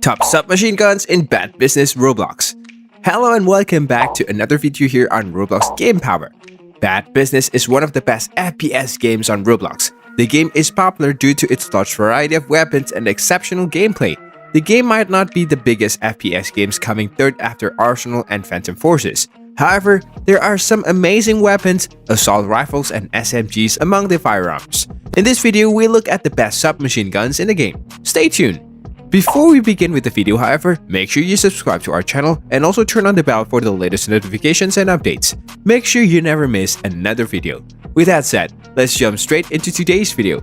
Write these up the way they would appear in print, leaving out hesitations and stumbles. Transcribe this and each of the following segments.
Top submachine guns in bad business Roblox. Hello and welcome back to another video here on Roblox Game Power. Bad Business is one of the best FPS games on Roblox. The game is popular due to its large variety of weapons and exceptional gameplay. The game might not be the biggest FPS games, coming third after Arsenal and Phantom Forces. However, there are some amazing weapons, assault rifles and SMGs among the firearms. In this video, we look at the best submachine guns in the game. Stay tuned! Before we begin with the video, however, make sure you subscribe to our channel and also turn on the bell for the latest notifications and updates. Make sure you never miss another video. With that said, let's jump straight into today's video.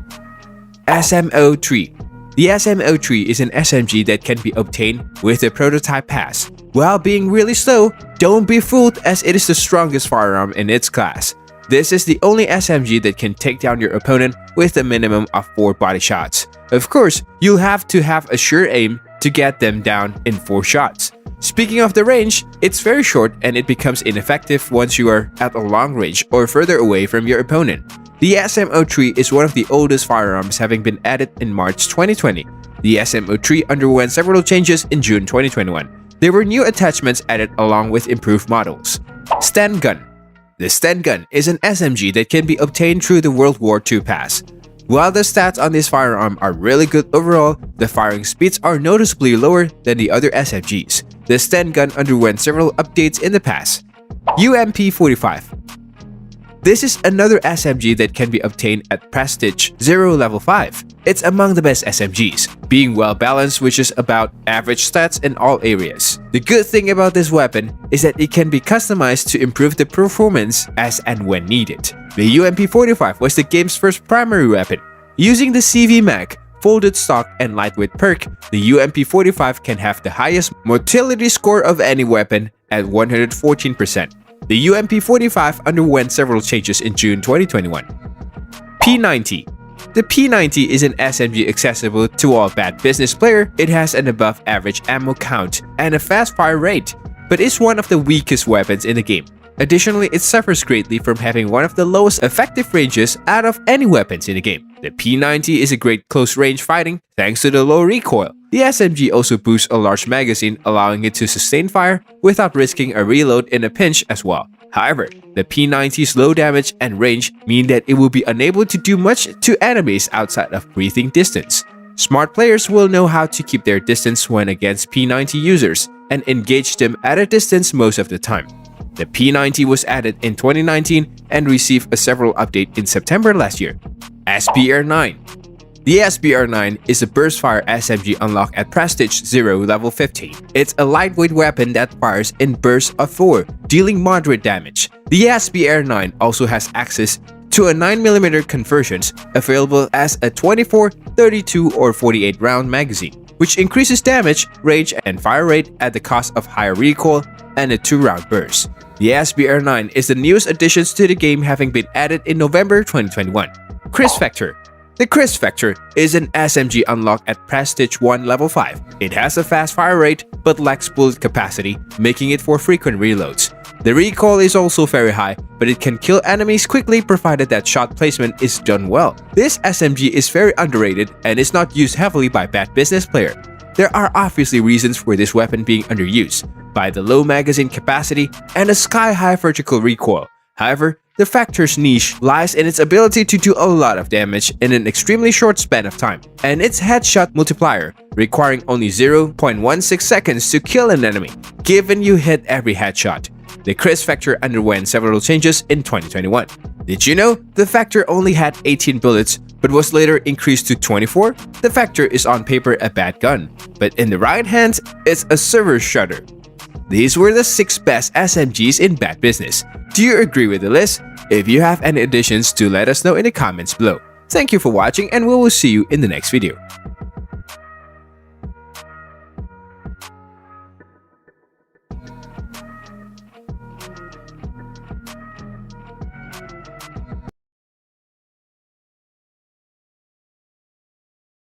SMO3. The SMO3 is an SMG that can be obtained with the prototype pass. While being really slow, don't be fooled, as it is the strongest firearm in its class. This is the only SMG that can take down your opponent with a minimum of 4 body shots. Of course, you'll have to have a sure aim to get them down in 4 shots. Speaking of the range, it's very short and it becomes ineffective once you are at a long range or further away from your opponent. The SMO3 is one of the oldest firearms, having been added in March 2020. The SMO3 underwent several changes in June 2021. There were new attachments added along with improved models. Stand Gun. The Stand Gun is an SMG that can be obtained through the World War II pass. While the stats on this firearm are really good overall, the firing speeds are noticeably lower than the other SMGs. The Stand Gun underwent several updates in the past. UMP45. This is another SMG that can be obtained at Prestige 0 level 5. It's among the best SMGs, being well balanced, which is about average stats in all areas. The good thing about this weapon is that it can be customized to improve the performance as and when needed. The UMP45 was the game's first primary weapon. Using the CV mag, folded stock and lightweight perk, the UMP45 can have the highest motility score of any weapon at 114%. The UMP45 underwent several changes in June 2021. P90. The P90 is an SMG accessible to all bad business players. It has an above average ammo count and a fast fire rate, but is one of the weakest weapons in the game. Additionally, it suffers greatly from having one of the lowest effective ranges out of any weapons in the game. The P90 is a great close-range fighting thanks to the low recoil. The SMG also boosts a large magazine, allowing it to sustain fire without risking a reload in a pinch as well. However, the P90's low damage and range mean that it will be unable to do much to enemies outside of breathing distance. Smart players will know how to keep their distance when against P90 users and engage them at a distance most of the time. The P90 was added in 2019 and received a several update in September last year. SBR9. The SBR9 is a burst-fire SMG unlocked at Prestige 0 level 15. It's a lightweight weapon that fires in bursts of 4, dealing moderate damage. The SBR9 also has access to a 9mm conversions, available as a 24, 32, or 48 round magazine, which increases damage, range, and fire rate at the cost of higher recoil and a 2-round burst. The SBR9 is the newest addition to the game, having been added in November 2021. Crisp Vector. The Crisp Vector is an SMG unlocked at Prestige 1 level 5. It has a fast fire rate but lacks bullet capacity, making it for frequent reloads. The recoil is also very high, but it can kill enemies quickly provided that shot placement is done well. This SMG is very underrated and is not used heavily by bad business players. There are obviously reasons for this weapon being underused, by the low magazine capacity and a sky-high vertical recoil. However, the Vector's niche lies in its ability to do a lot of damage in an extremely short span of time, and its headshot multiplier, requiring only 0.16 seconds to kill an enemy, given you hit every headshot. The Crisp Vector underwent several changes in 2021. Did you know the Vector only had 18 bullets but was later increased to 24? The Vector is on paper a bad gun, but in the right hands, it's a server shudder. These were the 6 best SMGs in bad business. Do you agree with the list? If you have any additions, do let us know in the comments below. Thank you for watching and we will see you in the next video.